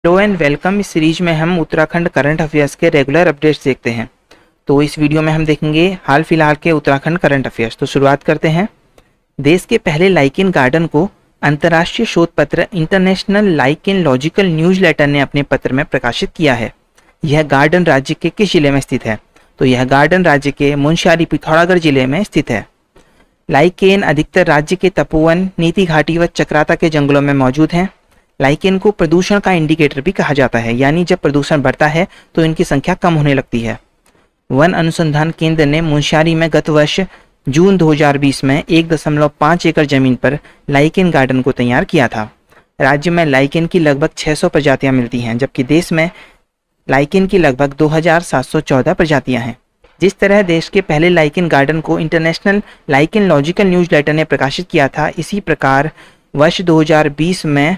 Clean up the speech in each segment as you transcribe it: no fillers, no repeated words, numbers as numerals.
Hello and welcome. इस series में हम उत्तराखंड करंट अफेयर्स के रेगुलर अपडेट्स देखते हैं। तो इस वीडियो में हम देखेंगे हाल फिलहाल के उत्तराखंड करंट अफेयर्स। तो शुरुआत करते हैं। देश के पहले लाइकेन गार्डन को अंतर्राष्ट्रीय शोध पत्र international lichenological newsletter ने अपने पत्र में प्रकाशित किया है। यह गार्डन राज्य के किस जिले में स्थित है? तो यह गार्डन राज्य के मुनस्यारी पिथौरागढ़ जिले में स्थित है। लाइकेन अधिकतर राज्य के तपोवन, नीति घाटी व चक्राता के जंगलों में मौजूद हैं। लाइकेन को प्रदूषण का इंडिकेटर भी कहा जाता है, यानी जब प्रदूषण बढ़ता है तो इनकी संख्या कम होने लगती है। वन अनुसंधान केंद्र ने मुनस्यारी में गत वर्ष जून 2020 में 1.5 एकड़ जमीन पर लाइकेन गार्डन को तैयार किया था। राज्य में लाइकेन की लगभग 600 प्रजातियां मिलती हैं, जबकि देश में लाइकेन की लगभग 2714 प्रजातियां हैं। जिस तरह देश के पहले लाइकेन गार्डन को international lichenological newsletter ने प्रकाशित किया था, इसी प्रकार वर्ष 2020 में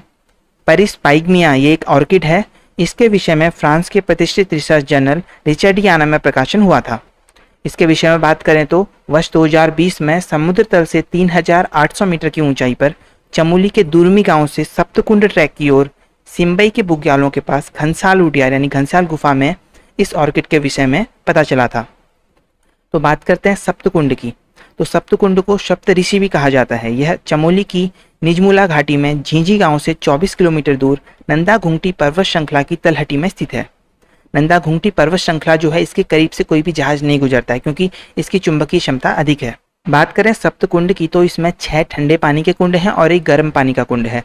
पेरिस्पाइगमिया, ये एक ऑर्किड है, इसके विषय में फ्रांस के प्रतिष्ठित रिसर्च जर्नल रिचर्डियाना में प्रकाशन हुआ था। इसके विषय में बात करें तो वर्ष 2020 में समुद्र तल से 3800 मीटर की ऊंचाई पर चमोली के दुर्मी गांव से सप्तकुंड ट्रैक की ओर सिम्बई के बुग्यालों के पास घनसाल उद्यान यानी घनसाल गुफा में इस ऑर्किड के विषय में पता चला था। तो बात करते हैं सप्तकुंड की। तो सप्तकुंड को सप्त ऋषि भी कहा जाता है। यह चमोली की निजमुला घाटी में झींझी गांव से 24 किलोमीटर दूर नंदा घुंगटी पर्वत श्रृंखला की तलहटी में स्थित है। नंदा घुंगटी पर्वत श्रृंखला जो है, इसके करीब से कोई भी जहाज नहीं गुजरता है क्योंकि इसकी चुंबकीय क्षमता अधिक है। बात करें सप्तकुंड की तो इसमें 6 ठंडे पानी के कुंड हैं और एक गर्म पानी का कुंड है।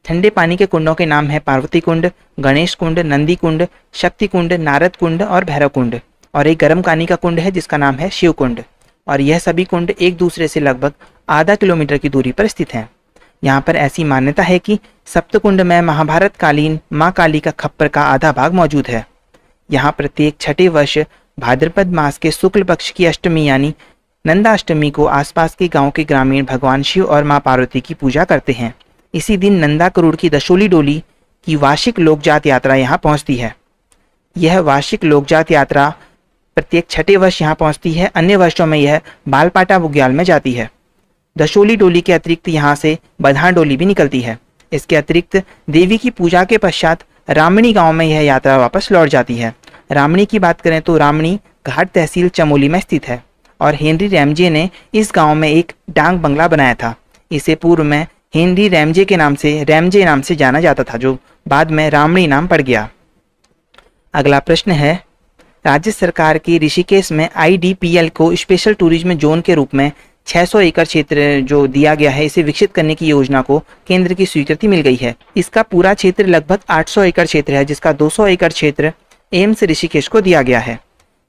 ठंडे पानी के कुंडों के नाम है पार्वती कुंड, गणेश कुंड, नंदी कुंड, शक्ति कुंड, नारद कुंड और भैरव कुंड। और एक गर्म पानी का कुंड है जिसका नाम है शिव कुंड। और यह सभी कुंड एक दूसरे से लगभग आधा किलोमीटर की दूरी पर स्थित हैं। यहाँ पर ऐसी मान्यता है कि सप्तकुंड में महाभारत कालीन माँ काली का खप्पर का आधा भाग मौजूद है। यहाँ प्रत्येक छठे वर्ष भाद्रपद मास के शुक्ल पक्ष की अष्टमी यानी नंदाष्टमी को आसपास के गांव के ग्रामीण भगवान शिव और माँ पार्वती की पूजा करते हैं। इसी दिन नंदा करोड़ की दशोली डोली की वार्षिक लोकजात यात्रा यहाँ पहुँचती है। यह वार्षिक लोकजात यात्रा प्रत्येक छठे वर्ष यहाँ पहुँचती है। अन्य वर्षों में यह बालपाटा बुग्याल में जाती है। दशोली डोली के अतिरिक्त यहाँ से बधान डोली भी निकलती है। इसके अतिरिक्त देवी की पूजा के पश्चात रामणी गांव में यह यात्रा वापस लौट जाती है। रामणी की बात करें तो रामणी घाट तहसील चमोली में स्थित है और हेनरी रैमजे ने इस गांव में एक डांग बंगला बनाया था। इसे पूर्व में हेनरी रैमजे नाम से जाना जाता था, जो बाद में रामणी नाम पड़ गया। अगला प्रश्न है, राज्य सरकार की ऋषिकेश में IDPL को स्पेशल टूरिज्म जोन के रूप में 600 एकड़ क्षेत्र जो दिया गया है, इसे विकसित करने की योजना को केंद्र की स्वीकृति मिल गई है। इसका पूरा क्षेत्र लगभग 800 एकड़ क्षेत्र है, जिसका 200 एकड़ क्षेत्र एम्स ऋषिकेश को दिया गया है।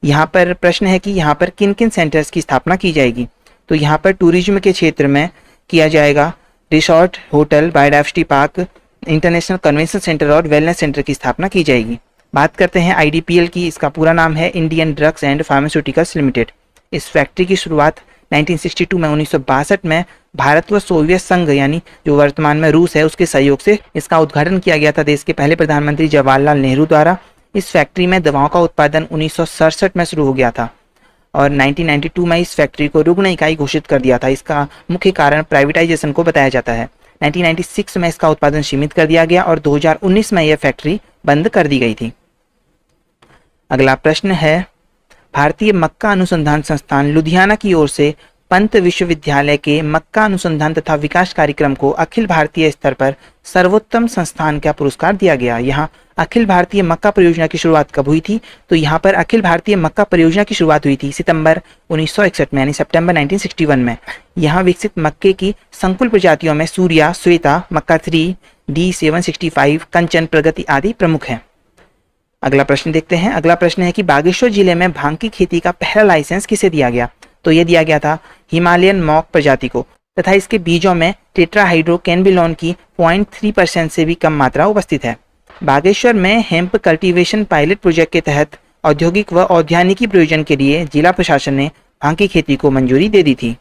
यहाँ पर प्रश्न है कि यहाँ पर किन किन सेंटर्स की स्थापना की जाएगी। तो यहाँ पर टूरिज्म के क्षेत्र में किया जाएगा resort, hotel, biodiversity park, international convention centre और वेलनेस सेंटर की स्थापना की जाएगी। बात करते हैं IDPL की। इसका पूरा नाम है Indian drugs and pharmaceuticals limited. इस फैक्ट्री की शुरुआत 1962 में 1962 में भारत व सोवियत संघ यानी जो वर्तमान में रूस है उसके सहयोग से इसका उद्घाटन किया गया था देश के पहले प्रधानमंत्री जवाहरलाल नेहरू द्वारा। इस फैक्ट्री में दवाओं का उत्पादन 1967 में शुरू हो गया था और 1992 में इस फैक्ट्री को रुग्ण इकाई घोषित कर दिया था। इसका मुख्य कारण प्राइवेटाइजेशन को बताया जाता है। 1996 में इसका उत्पादन सीमित कर दिया गया और 2019 में यह फैक्ट्री बंद कर दी गई थी। अगला प्रश्न है, भारतीय मक्का अनुसंधान संस्थान लुधियाना की ओर से पंत विश्वविद्यालय के मक्का अनुसंधान तथा विकास कार्यक्रम को अखिल भारतीय स्तर पर सर्वोत्तम संस्थान का पुरस्कार दिया गया। यहाँ अखिल भारतीय मक्का परियोजना की शुरुआत कब हुई थी? तो यहाँ पर अखिल भारतीय मक्का परियोजना की शुरुआत हुई थी सितंबर 1961 में, यानी सितंबर 1961 में। यहाँ विकसित मक्के की संकुल प्रजातियों में सूर्या, श्वेता, मक्का 3, D765, कंचन, प्रगति आदि प्रमुख हैं। अगला प्रश्न देखते हैं। अगला प्रश्न है कि बागेश्वर जिले में भांग की खेती का पहला लाइसेंस किसे दिया गया? तो यह दिया गया था हिमालयन मॉक प्रजाति को तथा इसके बीजों में टेट्राहाइड्रोकेनबिलोन की 0.3% से भी कम मात्रा उपस्थित है। बागेश्वर में हेम्प कल्टीवेशन पायलट प्रोजेक्ट के तहत औद्योगिक व औद्यानिकी प्रयोजन के लिए जिला प्रशासन ने भांग की खेती को मंजूरी दे दी थी।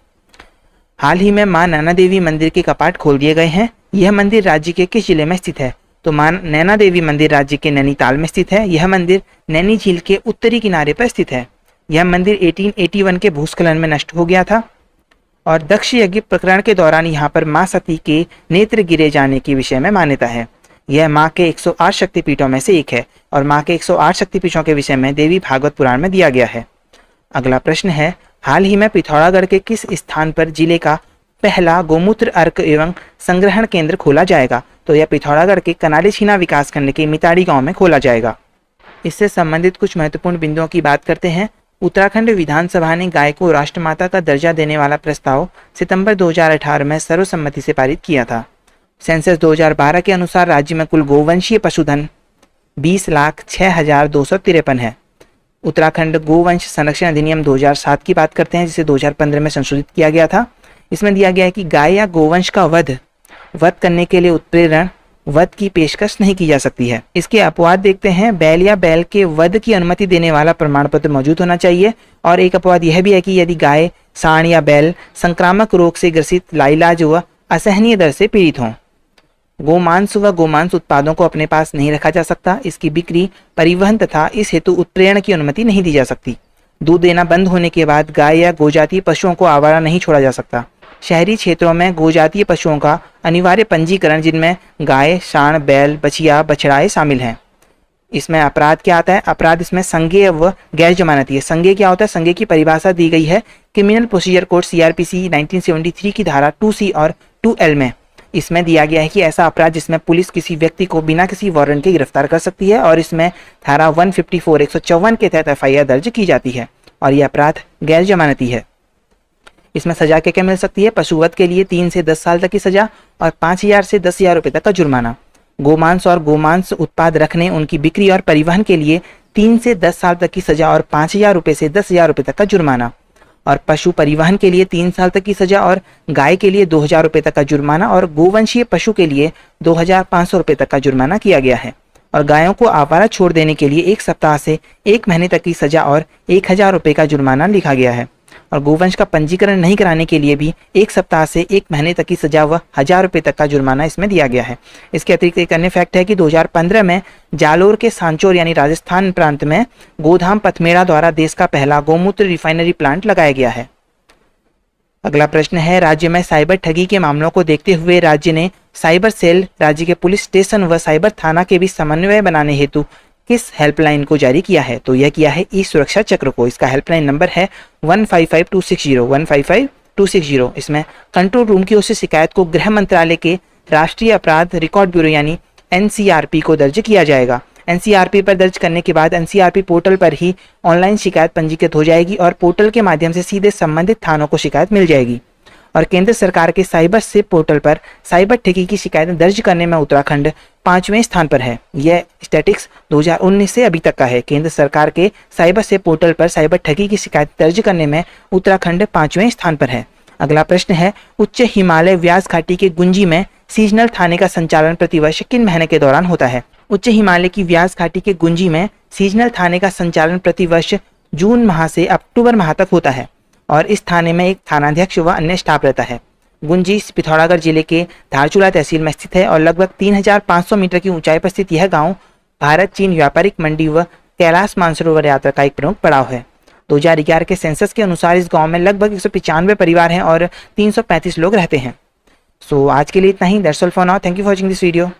हाल ही में मां नैना देवी मंदिर के कपाट खोल दिए गए हैं। यह मंदिर राज्य के किस जिले में स्थित है? तो मां नैना देवी मंदिर राज्य के नैनीताल में स्थित है। यह मंदिर नैनी झील के उत्तरी किनारे पर स्थित है। यह मंदिर 1881 के भूस्खलन में नष्ट हो गया था और दक्ष यज्ञ प्रकरण के दौरान यहाँ पर मां सती के नेत्र गिरे जाने के विषय में मान्यता है। यह माँ के 108 शक्तिपीठों में से एक है और माँ के 108 शक्तिपीठों के विषय में देवी भागवत पुराण में दिया गया है। अगला प्रश्न है, हाल ही में पिथौरागढ़ के किस स्थान पर जिले का पहला गोमूत्र अर्क एवं संग्रहण केंद्र खोला जाएगा? तो यह पिथौरागढ़ के कनाली छीना विकासखंड के मिताड़ी गांव में खोला जाएगा। इससे संबंधित कुछ महत्वपूर्ण बिंदुओं की बात करते हैं। उत्तराखंड विधानसभा ने गाय को राष्ट्रमाता का दर्जा देने वाला प्रस्ताव सितंबर 2018 में सर्वसम्मति से पारित किया था। सेंसस 2012 के अनुसार राज्य में कुल गोवंशीय पशुधन 20,06,253 है। उत्तराखंड गोवंश संरक्षण अधिनियम 2007 की बात करते हैं, जिसे 2015 में संशोधित किया गया था। इसमें दिया गया है कि गाय या गोवंश का वध करने के लिए उत्प्रेरण वध की पेशकश नहीं की जा सकती है। इसके अपवाद देखते हैं। बैल या बैल के वध की अनुमति देने वाला प्रमाण पत्र मौजूद होना चाहिए। और एक अपवाद यह भी है कि यदि गाय, सांड या बैल संक्रामक रोग से ग्रसित, लाइलाज व असहनीय दर से पीड़ित हों। गोमांस व गोमांस उत्पादों को अपने पास नहीं रखा जा सकता। इसकी बिक्री, परिवहन तथा इस हेतु उत्प्रेरण की अनुमति नहीं दी जा सकती। दूध देना बंद होने के बाद गाय या गोजातीय पशुओं को आवारा नहीं छोड़ा जा सकता। शहरी क्षेत्रों में गोजातीय पशुओं का अनिवार्य पंजीकरण, जिनमें गाय, सांड, बैल, बछिया, बछड़ाए शामिल हैं। इसमें अपराध क्या आता है? अपराध इसमें संज्ञेय व गैर जमानती है। संज्ञेय क्या होता है? संज्ञेय की परिभाषा दी गई है क्रिमिनल प्रोसीजर कोड CRPC 1973 की धारा 2C और 2L में। इसमें दिया गया है कि ऐसा अपराध जिसमें पुलिस किसी व्यक्ति को बिना किसी वारंट के गिरफ्तार कर सकती है और इसमें धारा 154 154 के तहत FIR दर्ज की जाती है और यह अपराध गैर जमानती है। इसमें सजा क्या क्या मिल सकती है? पशुवध के लिए 3 से 10 साल तक की सजा और 5,000 से 10,000 रुपये तक का जुर्माना। गोमांस और गोमांस उत्पाद रखने, उनकी बिक्री और परिवहन के लिए 3 से 10 साल तक की सजा और 5,000 रुपये से 10,000 रुपये तक का जुर्माना। और पशु परिवहन के लिए 3 साल तक की सजा और गाय के लिए 2,000 रुपये तक का जुर्माना और गोवंशीय पशु के लिए 2,500 रुपये तक का जुर्माना किया गया है। और गायों को आवारा छोड़ देने के लिए 1 सप्ताह से 1 महीने तक की सजा और 1,000 रुपये का जुर्माना लिखा गया है। और गोवंश का पंजीकरण नहीं कराने के लिए भी 1 सप्ताह से 1 महीने तक की सजा व 1,000 रुपये तक का जुर्माना इसमें दिया गया है। इसके अतिरिक्त एक अन्य फैक्ट है कि 2015 में जालोर के सांचौर यानी राजस्थान प्रांत में गोधाम पथमेड़ा द्वारा देश का पहला गोमूत्र रिफाइनरी प्लांट लगाया गया है। अगला प्रश्न है, राज्य में साइबर ठगी के मामलों को देखते हुए राज्य ने साइबर सेल राज्य के पुलिस स्टेशन व साइबर थाना के बीच समन्वय बनाने हेतु किस हेल्पलाइन को जारी किया है? तो यह किया है ई-सुरक्षा चक्र को। इसका हेल्पलाइन नंबर है 155-260। इसमें कंट्रोल रूम की ओर से शिकायत को गृह मंत्रालय के राष्ट्रीय अपराध रिकॉर्ड ब्यूरो यानी NCRP को दर्ज किया जाएगा। NCRP पर दर्ज करने के बाद NCRP पोर्टल पर ही ऑनलाइन शिकायत पंजीकृत हो जाएगी और पोर्टल के माध्यम से सीधे संबंधित थानों को शिकायत मिल जाएगी। और केंद्र सरकार के साइबर सेफ पोर्टल पर साइबर ठगी की शिकायतें दर्ज करने में उत्तराखंड 5वें स्थान पर है। यह स्टैटिक्स 2019 से अभी तक का है। केंद्र सरकार के साइबर सेफ पोर्टल पर साइबर ठगी की शिकायत दर्ज करने में उत्तराखंड 5वें स्थान पर है। अगला प्रश्न है, उच्च हिमालय व्यास घाटी के गुंजी में सीजनल थाने का संचालन प्रतिवर्ष किन महीने के दौरान होता है? उच्च हिमालय की व्यास घाटी के गुंजी में सीजनल थाने का संचालन प्रतिवर्ष जून माह से अक्टूबर माह तक होता है और इस थाने में एक थानाध्यक्ष व अन्य स्टाफ रहता है। गुंजी पिथौरागढ़ जिले के धारचूला तहसील में स्थित है और लगभग 3,500 मीटर की ऊंचाई पर स्थित यह गांव भारत चीन व्यापारिक मंडी व कैलाश मानसरोवर यात्रा का एक प्रमुख पड़ाव है। 2011 के सेंसस के अनुसार इस गांव में लगभग 195 परिवार हैं और 335 लोग रहते हैं। सो आज के लिए इतना ही। That's all for now. Thank you for watching this video.